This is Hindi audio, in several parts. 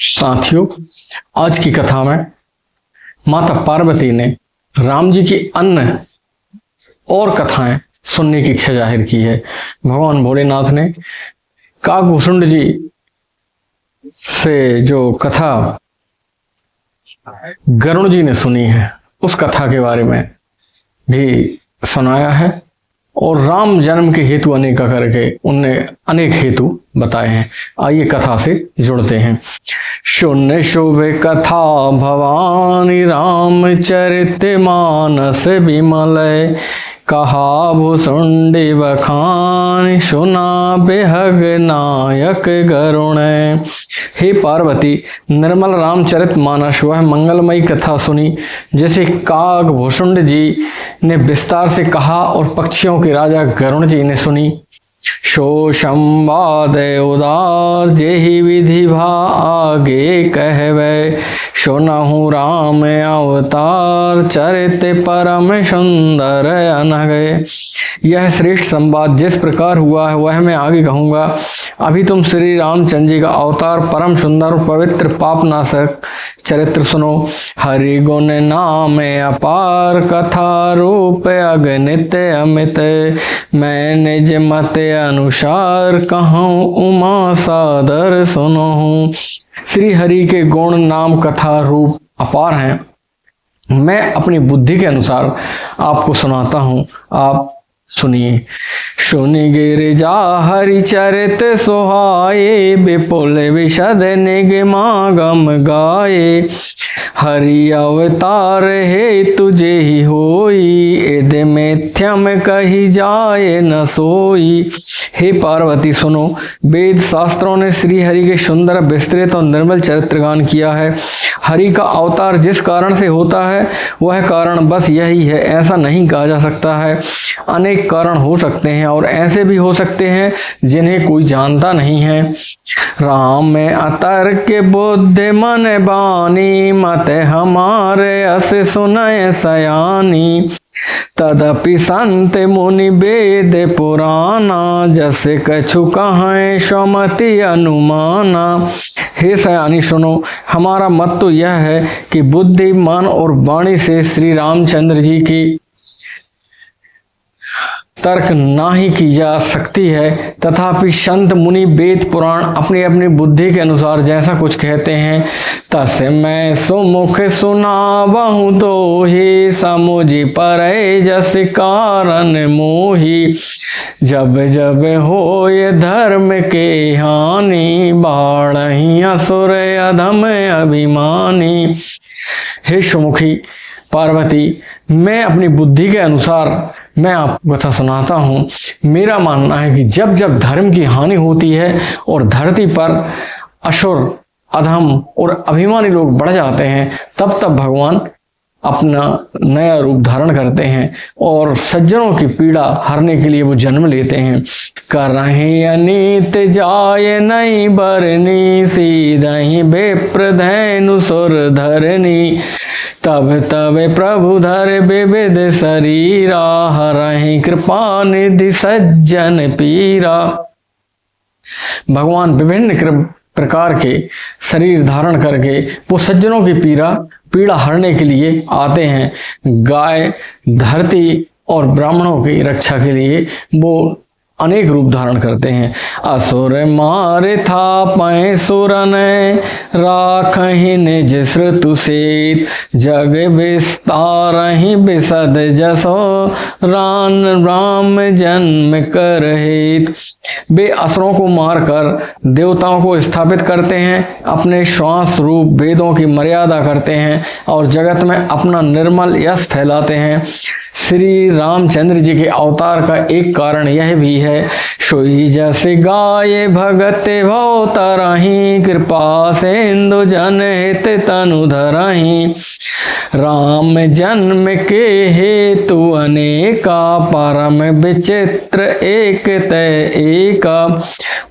साथियों, आज की कथा में माता पार्वती ने राम जी की अन्य और कथाएं सुनने की इच्छा जाहिर की है। भगवान भोलेनाथ ने काकभूषुंड जी से जो कथा गरुण जी ने सुनी है, उस कथा के बारे में भी सुनाया है और राम जन्म के हेतु अनेक करके उनने अनेक हेतु बताए हैं। आइए कथा से जुड़ते हैं। शून्य शुभ कथा भवानी रामचरित मानस विमल, कहा भूषुंडी बखान सुना बेहग नायक गरुण। हे पार्वती, निर्मल रामचरित मानस वह मंगलमयी कथा सुनी जैसे काकभूषुंड जी ने विस्तार से कहा और पक्षियों के राजा गरुण जी ने सुनी। शो संवाद उदार जेहि विधि भा आगे कहवे, सुनहु राम अवतार चरित परम सुंदर अनघ। यह श्रेष्ठ संवाद जिस प्रकार हुआ है वह मैं आगे कहूँगा। अभी तुम श्री रामचंद्र जी का अवतार परम सुंदर पवित्र पापनाशक चरित्र सुनो। हरि गुण नाम अपार कथा रूप अगणित अमित, मैं निज मत अनुसार कहूँ उमा सादर सुनो। श्री हरि के गुण नाम कथा रूप अपार हैं, मैं अपनी बुद्धि के अनुसार आपको सुनाता हूँ, आप सुनिए। सुनि गिरिजा हरिचरित सोहाए, विपुल विशद निगमागम गाये, हरि अवतार हे तुझे ही होई, एद मिथ्यम कही जाए न सोई। हे पार्वती सुनो, वेद शास्त्रों ने श्री हरि के सुंदर विस्तृत और निर्मल चरित्र गान किया है। हरि का अवतार जिस कारण से होता है वह कारण बस यही है, ऐसा नहीं कहा जा सकता है। अनेक कारण हो सकते हैं और ऐसे भी हो सकते हैं जिन्हें कोई जानता नहीं है। राम में अतर्क बुद्धि मन बानी, मत हमारे अस सुनय सयानी, तदपि संत मुनि वेद पुराना, जस कछु कहें स्वमति अनुमाना। हे सयानी सुनो, हमारा मत तो यह है कि बुद्धि मन और वाणी से श्री रामचंद्र जी की तर्क ना ही की जा सकती है, तथापि संत मुनि वेद पुराण अपनी अपनी बुद्धि के अनुसार जैसा कुछ कहते हैं तस मैं सुमुख सुनावहु तो ही, समुझि परै जस कारण मोही, जब जब होय धर्म के हानि, बाढ़हि असुर अधम अभिमानी। हे सुमुखी पार्वती, मैं अपनी बुद्धि के अनुसार मैं आपको कथा सुनाता हूँ। मेरा मानना है कि जब जब धर्म की हानि होती है और धरती पर असुर अधम और अभिमानी लोग बढ़ जाते हैं, तब तब भगवान अपना नया रूप धारण करते हैं और सज्जनों की पीड़ा हरने के लिए वो जन्म लेते हैं। करहि अनीत जाय नहीं बरनी, सीधहि विप्र धैनु सुर धरनी, तब तब प्रभु धर विविध शरीरा, हरहि कृपा निधि सज्जन पीरा। भगवान विभिन्न प्रकार के शरीर धारण करके वो सज्जनों की पीड़ा हरने के लिए आते हैं। गाय, धरती और ब्राह्मणों की रक्षा के लिए वो अनेक रूप धारण करते हैं। असुर मारे था पै सुरन, राखहि निज श्रुतु सेत, जग विस्तारहि विशद जसो, राम जन्म कर हेत। वे असुरों को मारकर देवताओं को स्थापित करते हैं, अपने श्वास रूप वेदों की मर्यादा करते हैं और जगत में अपना निर्मल यश फैलाते हैं। श्री रामचंद्र जी के अवतार का एक कारण यह भी है, सोई जस गाये भगत भव तरहि, कृपा सिंधु जन हित तनु धरहि, राम जन्म के हेतु अनेका, परम विचित्र एक तय एका।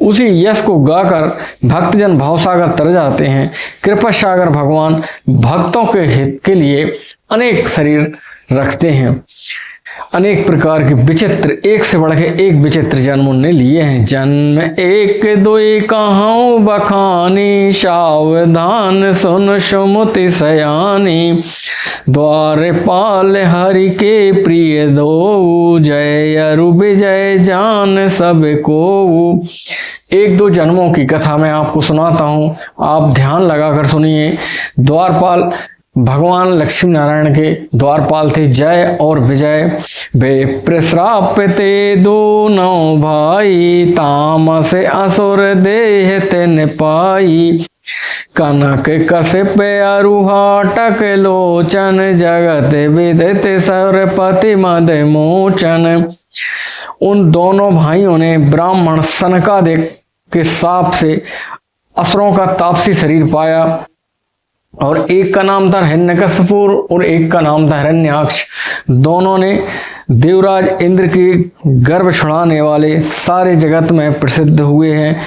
उसी यश को गाकर भक्तजन भावसागर तर जाते हैं। कृपा सागर भगवान भक्तों के हित के लिए अनेक शरीर रखते हैं। अनेक प्रकार के विचित्र, एक से बढ़ के एक विचित्र जन्म उनने लिए हैं। जन्म एक दुई कहाऊं बखानी, सावधान सुन सुमति सयानी। द्वारपाल हरि के प्रिय दो, जय अरु विजय जान सब को। एक दो जन्मों की कथा मैं आपको सुनाता हूँ, आप ध्यान लगाकर सुनिए। द्वारपाल भगवान लक्ष्मी नारायण के द्वारपाल थे, जय और विजय। वे प्रश्राप ते दोनों भाई, तामस असुर देह तिन पाई। कनक कश्यप अरुहाटक लोचन, जगत विदित सरपति मद मोचन। उन दोनों भाइयों ने ब्राह्मण सनकादिक के शाप से असुरों का तापसी शरीर पाया, और एक का नाम था हिरण्यकश्यपुर और एक का नाम था हिरण्याक्ष। दोनों ने देवराज इंद्र की गर्भ छुड़ाने वाले सारे जगत में प्रसिद्ध हुए हैं।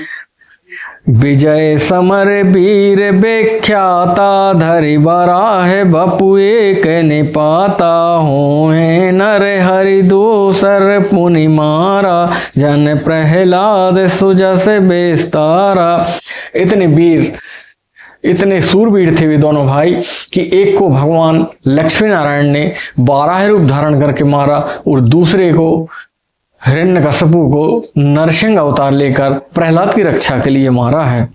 विजय समर वीर विख्याता, धरि बराह बपु एक निपाता। हो है नर हरि दूसर पुनि मारा, जन प्रहलाद सुजस बेस्तारा। इतने वीर, इतने सूरवीर थे वे दोनों भाई कि एक को भगवान लक्ष्मी नारायण ने 12 रूप धारण करके मारा, और दूसरे को हिरण्यकश्यपु को नरसिंह अवतार लेकर प्रहलाद की रक्षा के लिए मारा है।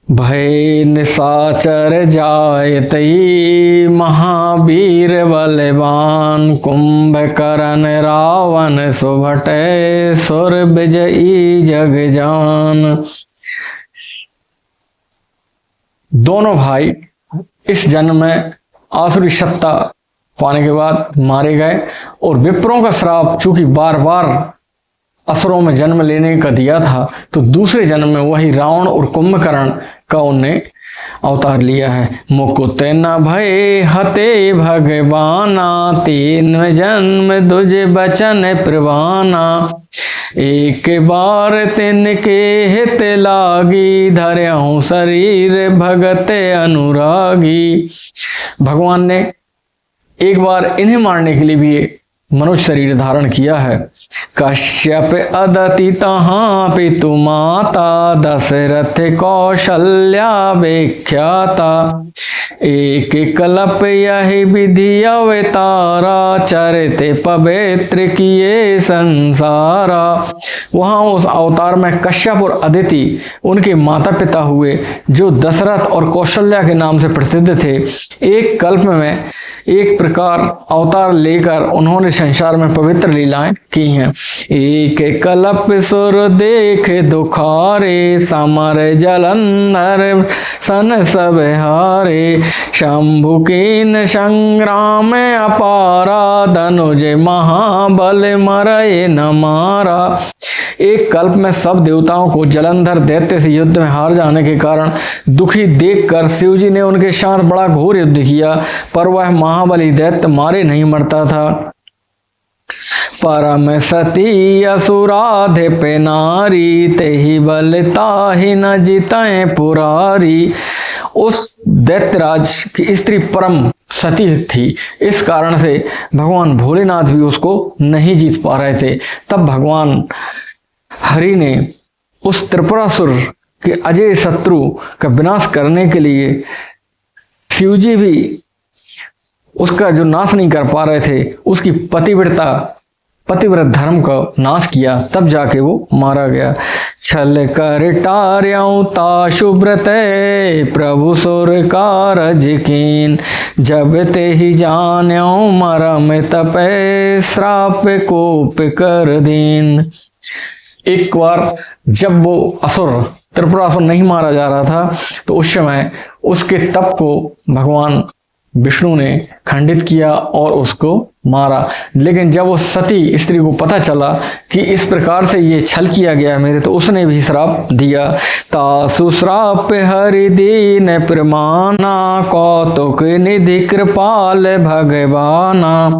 भय निशाचर जायतई, महावीर बलवान। कुंभकर्ण रावण सुभटे, सुर विजयी जग जान। दोनों भाई इस जन्म में आसुरी सत्ता पाने के बाद मारे गए, और विप्रों का श्राप चूंकि बार बार असुरों में जन्म लेने का दिया था, तो दूसरे जन्म में वही रावण और कुंभकर्ण का उनने अवतार लिया है। मुकुत न भय हते भगवाना, तीन जन्म दुज बचन प्रवाना। एक बार तिनके हित लागी, धर्यहूँ शरीर भगत अनुरागी। भगवान ने एक बार इन्हें मारने के लिए भी मनुष्य शरीर धारण किया है। कश्यप अदति तहाँ पितु माता, दशरथ कौशल्या विख्याता। एक कल्प यही विधि अवतारा, चरित पवित्र किए संसारा। वहां उस अवतार में कश्यप और अदिति उनके माता पिता हुए, जो दशरथ और कौशल्या के नाम से प्रसिद्ध थे। एक कल्प में एक प्रकार अवतार लेकर उन्होंने संसार में पवित्र लीलाएं की हैं। एक कल्प सुर देख दुखारे, समर जलंधर सन सब हारे। शंभु कीन संग्राम अपारा, धनुज महाबल मरए न मारा। एक कल्प में सब देवताओं को जलंधर दैत्य से युद्ध में हार जाने के कारण दुखी देखकर शिव जी ने उनके साथ बड़ा घोर युद्ध किया, पर वह महाबली दैत्य मारे नहीं मरता था। परम सती असुराधिप नारी, तेहि बल ताहि न जितए पुरारी। उस दैत्यराज की स्त्री परम सती थी, इस कारण से भगवान भोलेनाथ भी उसको नहीं जीत पा रहे थे। तब भगवान हरि ने उस त्रिपुरासुर के अजय शत्रु का विनाश करने के लिए, शिवजी भी उसका जो नाश नहीं कर पा रहे थे, उसकी पतिव्रत धर्म का नाश किया, तब जाके वो मारा गया। छल कर टार्यों ता शुभ्रत, प्रभु सुर कारज कीन। जब ते ही जान्यों मरम तपे, श्राप कोप कर दीन। एक बार जब वो असुर त्रिपुरासुर नहीं मारा जा रहा था, तो उस समय उसके तप को भगवान विष्णु ने खंडित किया और उसको मारा। लेकिन जब उस सती स्त्री को पता चला कि इस प्रकार से ये छल किया गया मेरे, तो उसने भी श्राप दिया। तासु श्राप हरि दीन प्रमाना, कौतुक निधि कृपाल भगवाना।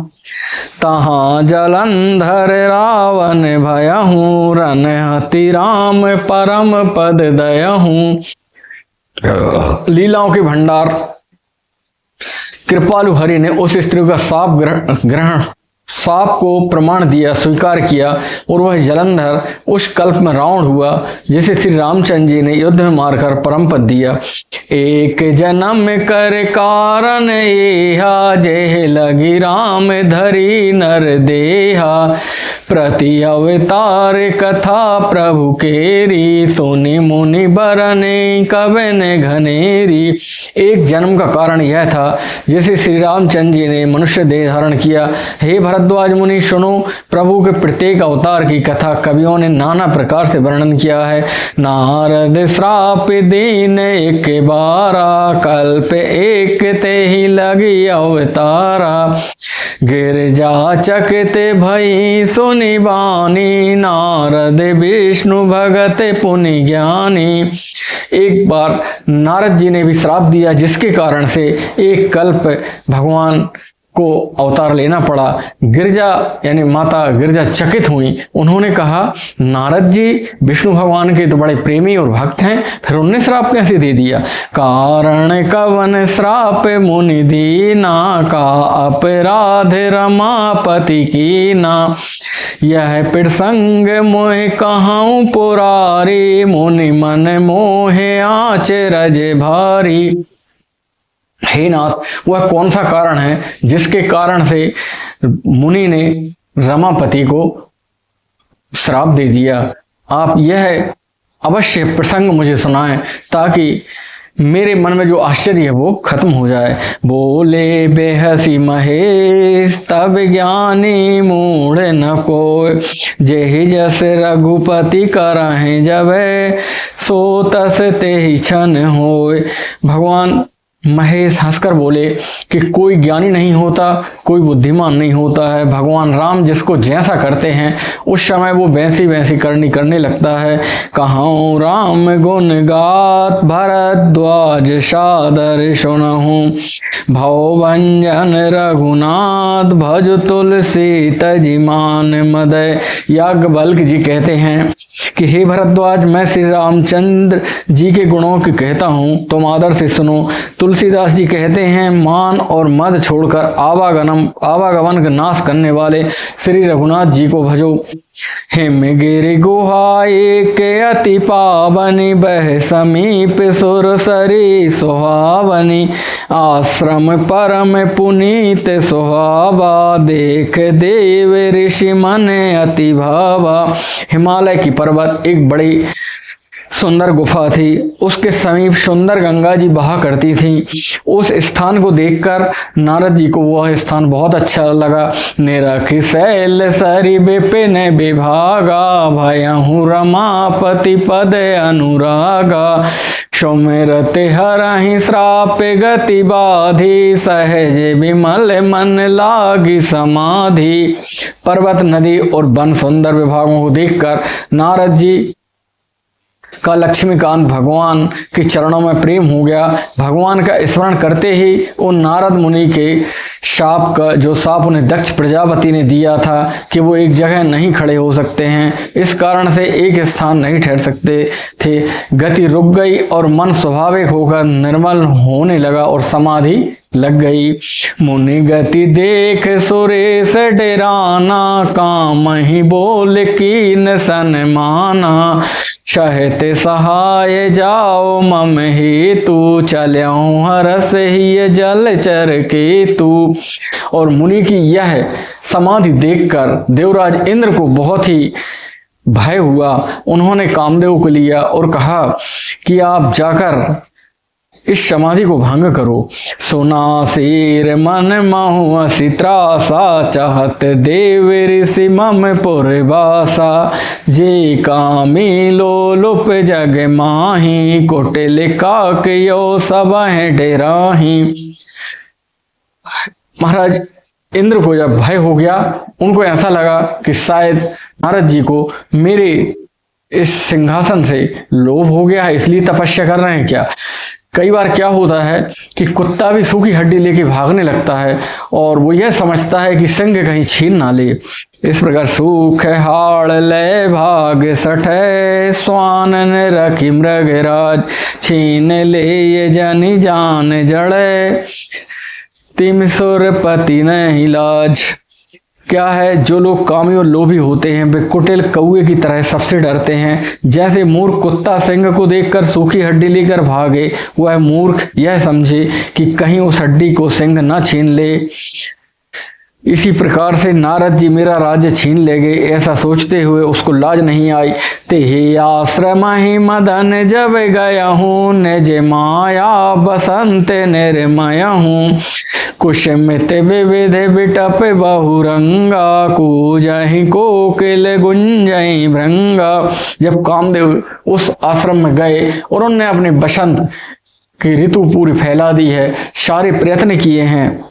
तहाँ जलंधर रावण भयहूँ, रन हति राम परम पद दयहूँ। लीलाओं के भंडार कृपालु हरि ने उस स्त्री का शाप ग्रहण साप को प्रमाण दिया, स्वीकार किया और वह जलंधर उस कल्प में रावण हुआ जिसे श्री रामचंद्र जी ने युद्ध में मारकर परम पद दिया। एक जन्म कर कारण एहा, जेह लगी राम धरी नर देहा, प्रति अवतार कथा प्रभु केरी, सोनी मुनि बरने कवन घनेरी। एक जन्म का कारण यह था जैसे श्री रामचंद्र जी ने मनुष्य देह धारण किया। हे भरद्वाज मुनि सुनो, प्रभु के प्रत्येक अवतार की कथा कवियों ने नाना प्रकार से वर्णन किया है। नारद श्राप दीन एक बारा, कल्प एक ते ही लगी अवतारा, गिरजा चकित भई सुनि बानी, नारद विष्णु भगत पुनि ज्ञानी। एक बार नारद जी ने भी श्राप दिया जिसके कारण से एक कल्प भगवान को अवतार लेना पड़ा। गिरजा यानी माता गिरजा चकित हुई। उन्होंने कहा नारद जी विष्णु भगवान के तो बड़े प्रेमी और भक्त हैं, फिर उनने श्राप कैसे दे दिया। कारण कवन श्राप मुनि दीना, का अपराध रमापति की ना, यह प्रसंग मोह कहूँ पुरारी, मुनि मन मोहे आच रज भारी। हे नाथ, वह कौन सा कारण है जिसके कारण से मुनि ने रमापति को श्राप दे दिया। आप यह अवश्य प्रसंग मुझे सुनाएं ताकि मेरे मन में जो आश्चर्य है वो खत्म हो जाए। बोले बेहसी महेश तब ज्ञानी मूढ़ न कोय, जेहि जस रघुपति करहि जबै, सो तस तेहि छन होय। भगवान महेश हंसकर बोले कि कोई ज्ञानी नहीं होता, कोई बुद्धिमान नहीं होता है। भगवान राम जिसको जैसा करते हैं उस समय वो वैसी वैसी करने लगता है। कहाऊँ राम गुण गात, भरद्वाज सादर सुनहूँ, भवभंजन रघुनाथ, भज तुलसी तजिमान मदय। याज्ञवल्क्य जी कहते हैं कि हे भरद्वाज, मैं श्री रामचंद्र जी के गुणों की कहता हूँ, तुम आदर से सुनो। तुलसीदास जी कहते हैं मान और मद छोड़कर आवागमन का नाश करने वाले श्री रघुनाथ जी को भजो। हिम गिरि गुहा एक अति पावनी, बह समीप सुर सरी सुहावनी, आश्रम परम पुनीत सुहावा, देख देव ऋषि मन अति भावा। हिमालय की पर्वत एक बड़ी सुंदर गुफा थी, उसके समीप सुंदर गंगा जी बहा करती थी। उस स्थान को देखकर नारद जी को वह स्थान बहुत अच्छा लगा। निरखि शैल सरि विपिन विभागा, भयहु रमापति पद अनुरागा, सुमिरति हरहि श्राप गति बाधी, सहज विमल मन लागी समाधि। पर्वत, नदी और वन सुंदर विभागों को देखकर नारद जी का लक्ष्मीकांत भगवान के चरणों में प्रेम हो गया। भगवान का स्मरण करते ही उन नारद मुनि के शाप का जो साप उन्हें दक्ष प्रजापति ने दिया था कि वो एक जगह नहीं खड़े हो सकते हैं, इस कारण से एक स्थान नहीं ठहर सकते थे। गति रुक गई और मन स्वाभाविक होकर निर्मल होने लगा और समाधि लग गई। मुनि गति देख सुरेश डेराना, काम ही बोल कीन सनमाना, सहते सहाय जाओ मम हेतु, चल्यों हरस ही जलचर केतु। और मुनि की यह समाधि देखकर देवराज इंद्र को बहुत ही भय हुआ। उन्होंने कामदेव को लिया और कहा कि आप जाकर इस समाधि को भंग करो। सुना सिर मन महु असी त्रासा, चाहत देव ऋषि मम पुरवासा, जे कामी लोलुप जग माही, कुटिल काकयो सबह डेराही। महाराज इंद्र को जब भय हो गया, उनको ऐसा लगा कि शायद नारद जी को मेरे इस सिंहासन से लोभ हो गया है, इसलिए तपस्या कर रहे हैं क्या। कई बार क्या होता है कि कुत्ता भी सूखी हड्डी लेके भागने लगता है और वो यह समझता है कि सिंह कहीं छीन ना ले। इस प्रकार सूख हाड़ ले भाग सठे, स्वानन रखी मृगराज, छीन ले ये जनी जान जड़े, तिम सुरपति नहीं लाज। क्या है, जो लोग कामी और लोभी होते हैं वे कुटिल कौए की तरह सबसे डरते हैं। जैसे मूर्ख कुत्ता सिंह को देखकर सूखी हड्डी लेकर भागे, वह मूर्ख यह समझे कि कहीं उस हड्डी को सिंह न छीन ले। इसी प्रकार से नारद जी मेरा राज्य छीन ले गए, ऐसा सोचते हुए उसको लाज नहीं आई। ते हे आश्रम ही मदन जब गया हूँ, निज माया बसंत निर्मय हूँ। कुश मित विविध बिटप बहुरंगा, कूजहि कोकिल गुंजहि भृंगा। जब कामदेव उस आश्रम में गए और उन्होंने अपने बसंत की ऋतु पूरी फैला दी है, सारे प्रयत्न किए हैं।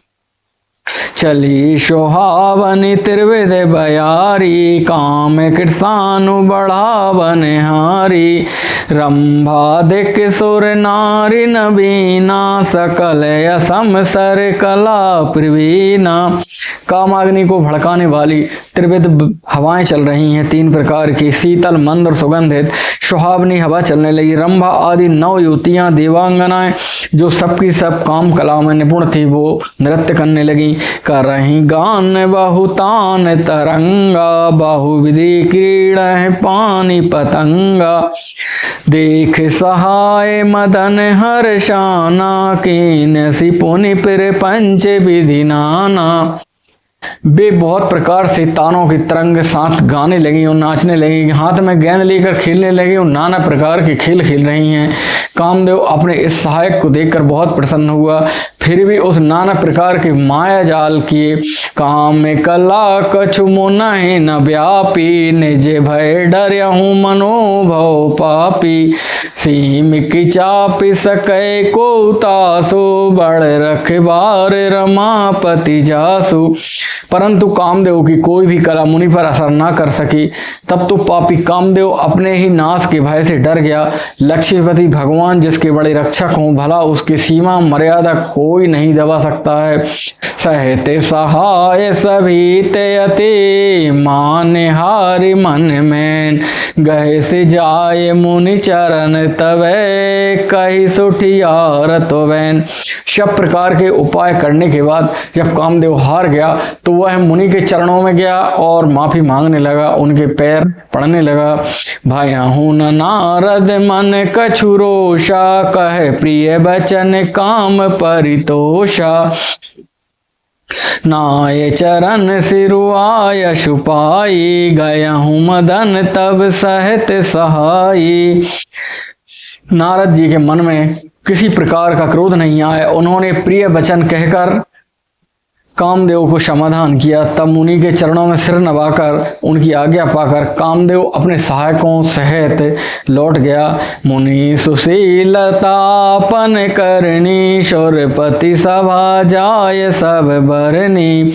चली सोहावनी त्रिविध बयारी, काम कृष्णानु बढ़ावन हारी। रंभा दिक सुर नारी नबीना, सकल असम सर कला प्रवीणा। कामाग्नि को भड़काने वाली त्रिविध हवाएं चल रही हैं, 3 प्रकार की, शीतल मंद और सुगंधित। सुहावनी हवा चलने लगी। रंभा आदि 9 युवतियां देवांगनाएं जो सबकी सब काम कला में निपुण थी, वो नृत्य करने लगी। कर रही गान बहुतान तरंगा, बहुविधि क्रीड़ा है पानी पतंगा। देख सहाय मदन हर्षाना, कीन सी पुनि पर पंच विधि नाना। वे बहुत प्रकार से तानों की तरंग साथ गाने लगी और नाचने लगी, हाथ में गेंद लेकर खेलने लगी और नाना प्रकार के खेल खेल रही हैं। कामदेव अपने इस सहायक को देखकर बहुत प्रसन्न हुआ, फिर भी उस नाना प्रकार के माया जाल किए। काम कला कछु मोनहि न व्यापी, निज भय डरहु मनोभव पापी। सीम की चापी सकै को तासु, बड़ रखबार रमापति जासु। परंतु कामदेव की कोई भी कला मुनि पर असर ना कर सकी। तब तो पापी कामदेव अपने ही नाश के भय से डर गया। लक्ष्मीपति भगवान जिसके बड़े रक्षक हों, भला उसकी सीमा मर्यादा कोई नहीं दबा सकता है। सहते सहाय सभी ते अति, माने हारि मन में। गहे से जाए मुनि चरण तवे, कही सुठियार तो वैन। सब प्रकार के उपाय करने के बाद जब कामदेव हार गया तो वह मुनि के चरणों में गया और माफी मांगने लगा, उनके पैर पड़ने लगा। भाया हूं नारद मन कछु रोषा, कहे प्रिय बचन काम परितोषा। नाय चरण सिरुआय छुपाई, गया हूं मदन तब सहत सहाई। नारद जी के मन में किसी प्रकार का क्रोध नहीं आया। उन्होंने प्रिय वचन कहकर कामदेव को समाधान किया। तब मुनि के चरणों में सिर नवाकर उनकी आज्ञा पाकर कामदेव अपने सहायकों सहित लौट गया। मुनि सुशीलतापन करनी, शौरपति सभा जाय सब बरनी।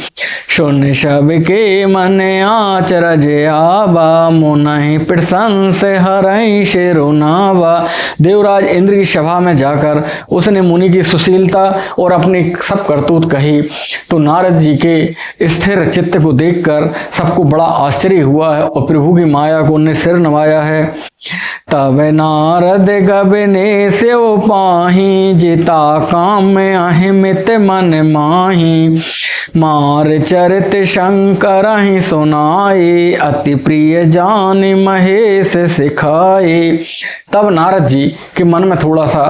सुन सब के मन आचरज आवा, मुनहि प्रशंस हरहि शिरुनावा। देवराज इंद्र की सभा में जाकर उसने मुनि की सुशीलता और अपनी सब करतूत कही। तो नारद जी के स्थिर चित्त को देखकर सबको बड़ा आश्चर्य हुआ है और प्रभु की माया को उन्हें सिर नवाया है। तब नारद गबने से वो पाही, जिता काम में अहिमित मन माही। मार चरित शंकर ही सुनाए, अति प्रिय जान महेश सिखाए। तब नारद जी के मन में थोड़ा सा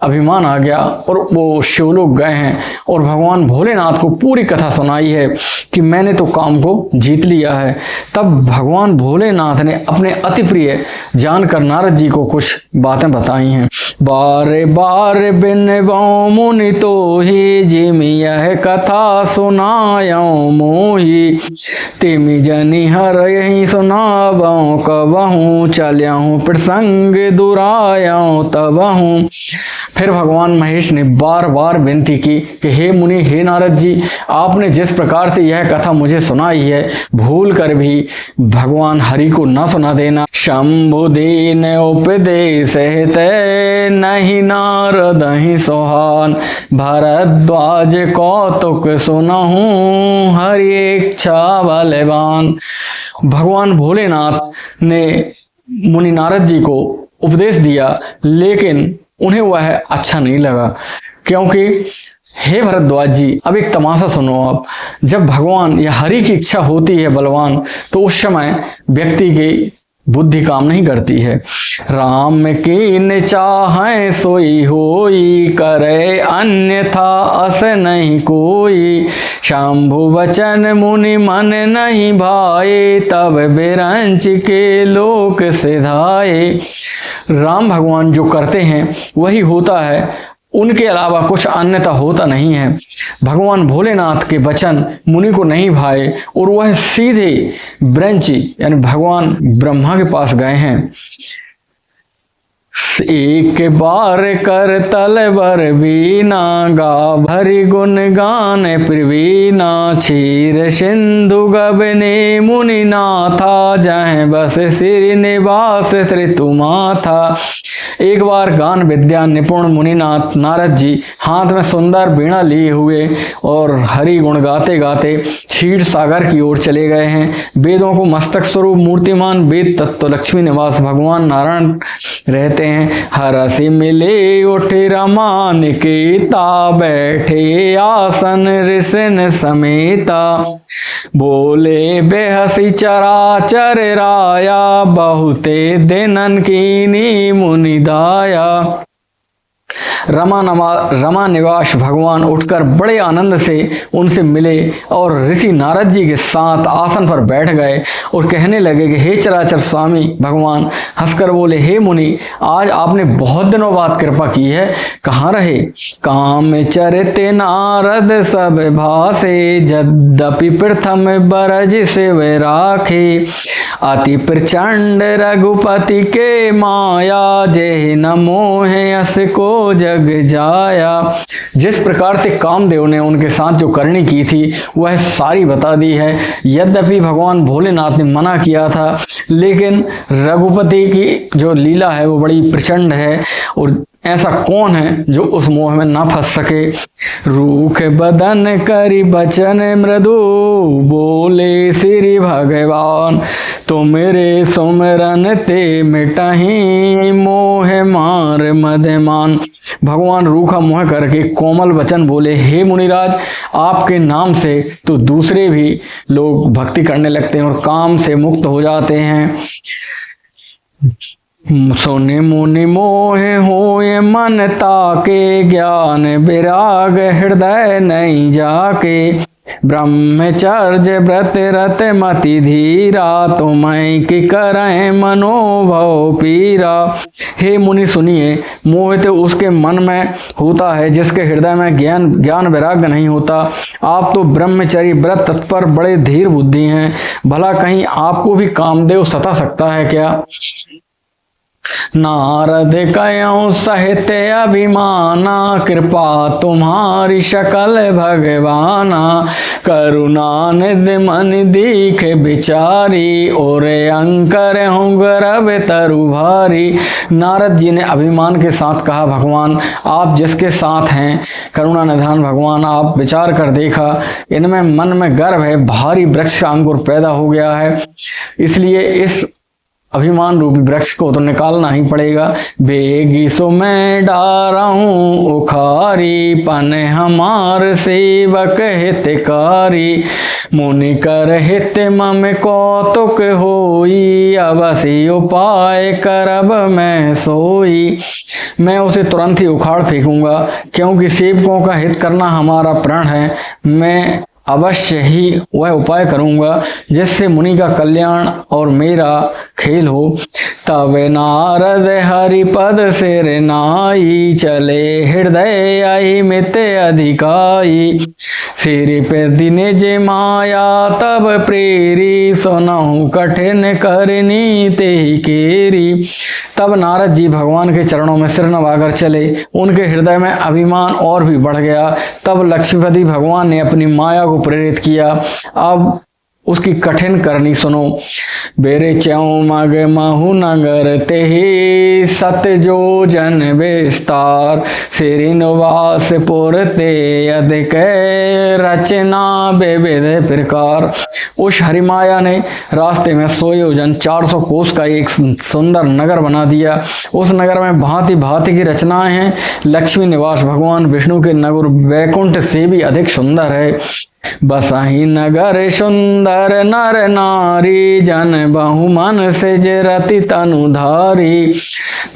अभिमान आ गया और वो शिवलोक गए हैं और भगवान भोलेनाथ को पूरी कथा सुनाई है कि मैंने तो काम को जीत लिया है। तब भगवान भोलेनाथ ने अपने अति प्रिय जानकर नारद जी को कुछ बातें बताई हैं। बार बार बिनवौ मुनि तो ही, जिमि यह कथा सुनायौ मोही। तिमि जनि हर यही सुनावौ कबहूँ, चलहूँ प्रसंग दुरायौ तबहूँ। फिर भगवान महेश ने बार बार विनती की कि हे मुनि, हे नारद जी, आपने जिस प्रकार से यह कथा मुझे सुनाई है, भूल कर भी भगवान हरि को न सुना देना। शंभु दीन उपदेश हिते, नहीं नारद ही सोहान। भरद्वाज कौतुक सुनहूं, हरि इच्छा बलवान। भगवान भोलेनाथ ने मुनि नारद जी को उपदेश दिया, लेकिन उन्हें वह अच्छा नहीं लगा, क्योंकि हे भरद्वाज जी, अब एक तमाशा सुनो आप। जब भगवान या हरि की इच्छा होती है बलवान, तो उस समय व्यक्ति की बुद्धि काम नहीं करती है। राम कीन चाहे सोई होई, करे अन्यथा अस नहीं कोई। शंभु वचन मुनि मन नहीं भाए, तब बिरंच के लोक सिधाए। राम भगवान जो करते हैं वही होता है, उनके अलावा कुछ अन्यथा होता नहीं है। भगवान भोलेनाथ के वचन मुनि को नहीं भाए और वह सीधे ब्रंच यानी भगवान ब्रह्मा के पास गए हैं। एक बार कर तलवर बीना, गा भरी गुण गान प्रवीणा। क्षीर सिंधु गबने मुनि नाथा, जह बस श्री निवास श्री तुमाथा। एक बार गान विद्या निपुण मुनिनाथ नारद जी हाथ में सुंदर वीणा लिए हुए और हरि गुण गाते गाते क्षीर सागर की ओर चले गए हैं। वेदों को मस्तक स्वरूप मूर्तिमान वेद तत्व लक्ष्मी निवास भगवान नारायण रहते हैं। हरसि मिले उठे रमान केता, बैठे आसन ऋषिन समेता। बोले बेहसी चराचर राया, बहुते दिनन कीनी मुनि दाया। रमा निवास भगवान उठकर बड़े आनंद से उनसे मिले और ऋषि नारद जी के साथ आसन पर बैठ गए और कहने लगे कि हे चराचर स्वामी भगवान। हंसकर बोले, हे मुनि, आज आपने बहुत दिनों बाद कृपा की है, कहाँ रहे? काम चरिते नारद सब भासे, यद्यपि प्रथम बरज से वे राखे। अति प्रचंड रघुपति के माया, जे न मोहे अस को जग जाया। जिस प्रकार से कामदेव ने उनके साथ जो करनी की थी वह सारी बता दी है। यद्यपि भगवान भोलेनाथ ने मना किया था, लेकिन रघुपति की जो लीला है वो बड़ी प्रचंड है और ऐसा कौन है जो उस मोह में ना फंस सके। रूख बदन करी बचन मृदु, बोले श्री भगवान। तो मेरे सुमरन ते मिटहि, मोह मार मदमान। भगवान रूखा मुँह करके कोमल वचन बोले, हे मुनिराज, आपके नाम से तो दूसरे भी लोग भक्ति करने लगते हैं और काम से मुक्त हो जाते हैं। सोने मुनि मोह होए मन ताके, ज्ञान विराग हृदय नहीं जाके। ब्रह्मचर्य व्रत रत मति धीरा, तुम्हें कि करें मनोभव पीरा। हे मुनि सुनिए, मोह तो उसके मन में होता है जिसके हृदय में ज्ञान वैराग्य नहीं होता। आप तो ब्रह्मचर्य व्रत तत्पर बड़े धीर बुद्धि हैं, भला कहीं आपको भी कामदेव सता सकता है क्या? नारद कयो सहित अभिमाना, कृपा तुम्हारी शकल भगवाना। करुणा निधि मन दीख बिचारी, और अंकर हूँ गर्भ तरु भारी। नारद जी ने अभिमान के साथ कहा, भगवान आप जिसके साथ हैं करुणा निधान भगवान, आप विचार कर देखा, इनमें मन में गर्भ है, भारी वृक्ष का अंकुर पैदा हो गया है, इसलिए इस अभिमान रूपी वृक्ष को तो निकालना ही पड़ेगा। बेगी सो मैं डारा हूँ उखारी, पन हमार सेवक हितकारी। मुनि कर हित मम कौतुक होई, अवश्य उपाय करब मैं सोई। मैं उसे तुरंत ही उखाड़ फेंकूंगा, क्योंकि सेवकों का हित करना हमारा प्रण है। मैं अवश्य ही वह उपाय करूंगा जिससे मुनि का कल्याण और मेरा खेल हो। तब नारद हरिपद सिर नाई, चले हृदय आई मित अधिकाई। सिर पे दिन जे माया तब प्रेरी, सुनहु कठिन करनी ते केरी। तब नारद जी भगवान के चरणों में सिर नवाकर चले, उनके हृदय में अभिमान और भी बढ़ गया। तब लक्ष्मीपति भगवान ने अपनी माया को प्रेरित किया। अब उसकी कठिन करनी सुनो। बेरे च्यों मग महु नगर तेहि सत जो जन विस्तार, सिरि निवास पुर ते अधिक रचना विविध प्रकार। उस हरिमाया ने रास्ते में 100 योजन 400 कोस का एक सुंदर नगर बना दिया। उस नगर में भांति भांति की रचनाएं हैं। लक्ष्मी निवास भगवान विष्णु के नगर वैकुंठ से भी अधिक सुंदर है। बसाही नगर सुंदर नर नारी, जन बहुमन से रति तनुधारी।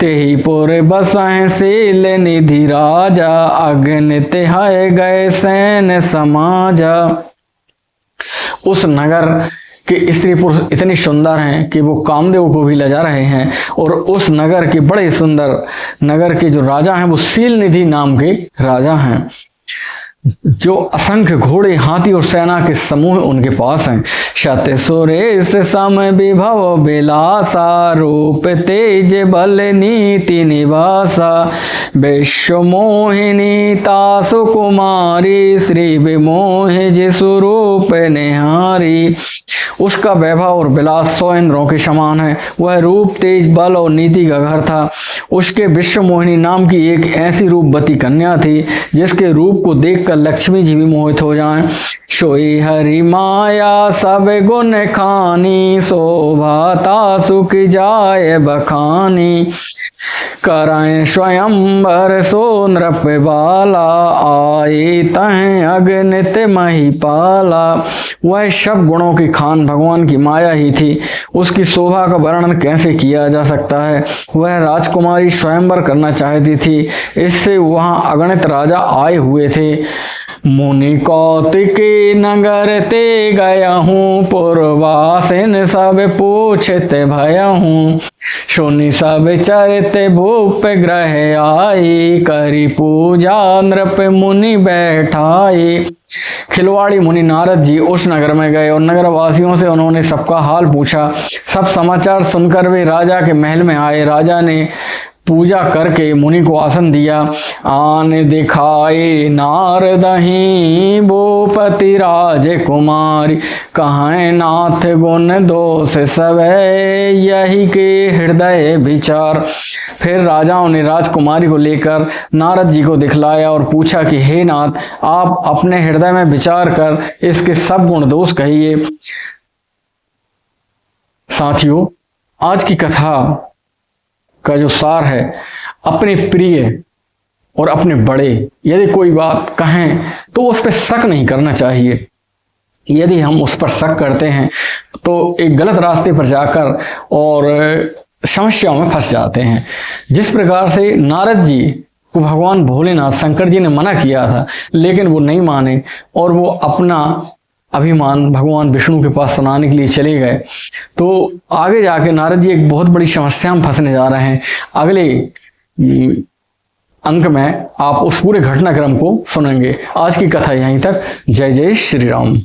तेहि पुर बसाहे शील निधि राजा, अगणित है गए सैन समाजा। उस नगर कि स्त्री पुरुष इतनी सुंदर हैं कि वो कामदेव को भी लजा रहे हैं। और उस नगर के बड़े सुंदर नगर के जो राजा हैं वो शील निधि नाम के राजा हैं, जो असंख्य घोड़े हाथी और सेना के समूह उनके पास हैं। शत सुरेश सम विभव बिलासा, रूप तेज बल नीति निवासा। विश्व मोहिनी तासु कुमारी, श्री विमोह जिसु रूप निहारी। उसका वैभव और विलास 100 इंद्रों के समान है। वह रूप तेज बल और नीति का घर था। उसके विश्व मोहिनी नाम की एक ऐसी रूपवती कन्या थी जिसके रूप को देखकर लक्ष्मी जी भी मोहित हो जाएं। सोई हरि माया सब गुण खानी, शोभाता सुख जाय बखानी। कराएं स्वयंवर सो नृप बाला, आए तह अगणित महिपाला। वह सब गुणों की खान भगवान की माया ही थी। उसकी शोभा का वर्णन कैसे किया जा सकता है। वह राजकुमारी स्वयंवर करना चाहती थी, इससे वहां अगणित राजा आए हुए थे। मुनि कौतिकी नगर ते गया हूँ, पुरवासिन सब पूछत भया हूँ। सुनि सब चरित भूप ग्रह आई, करी पूजा नृप मुनि बैठाई। खिलवाड़ी मुनि नारद जी उस नगर में गए और नगर वासियों से उन्होंने सबका हाल पूछा। सब समाचार सुनकर वे राजा के महल में आए। राजा ने पूजा करके मुनि को आसन दिया। आन दिखाए नारदही भूपति राज कुमारी, कहाँ नाथ गुण दोष सब यही के हृदय विचार। फिर राजाओं ने राजकुमारी को लेकर नारद जी को दिखलाया और पूछा कि हे नाथ, आप अपने हृदय में विचार कर इसके सब गुण दोष कहिए। साथियों, आज की कथा का जो सार है, अपने प्रिय और अपने बड़े यदि कोई बात कहें तो उस पर शक नहीं करना चाहिए। यदि हम उस पर शक करते हैं तो एक गलत रास्ते पर जाकर और समस्याओं में फंस जाते हैं। जिस प्रकार से नारद जी को भगवान भोलेनाथ शंकर जी ने मना किया था, लेकिन वो नहीं माने और वो अपना अभिमान भगवान विष्णु के पास सुनाने के लिए चले गए, तो आगे जाके नारद जी एक बहुत बड़ी समस्या में फंसने जा रहे हैं। अगले अंक में आप उस पूरे घटनाक्रम को सुनेंगे। आज की कथा यहीं तक। जय जय श्री राम।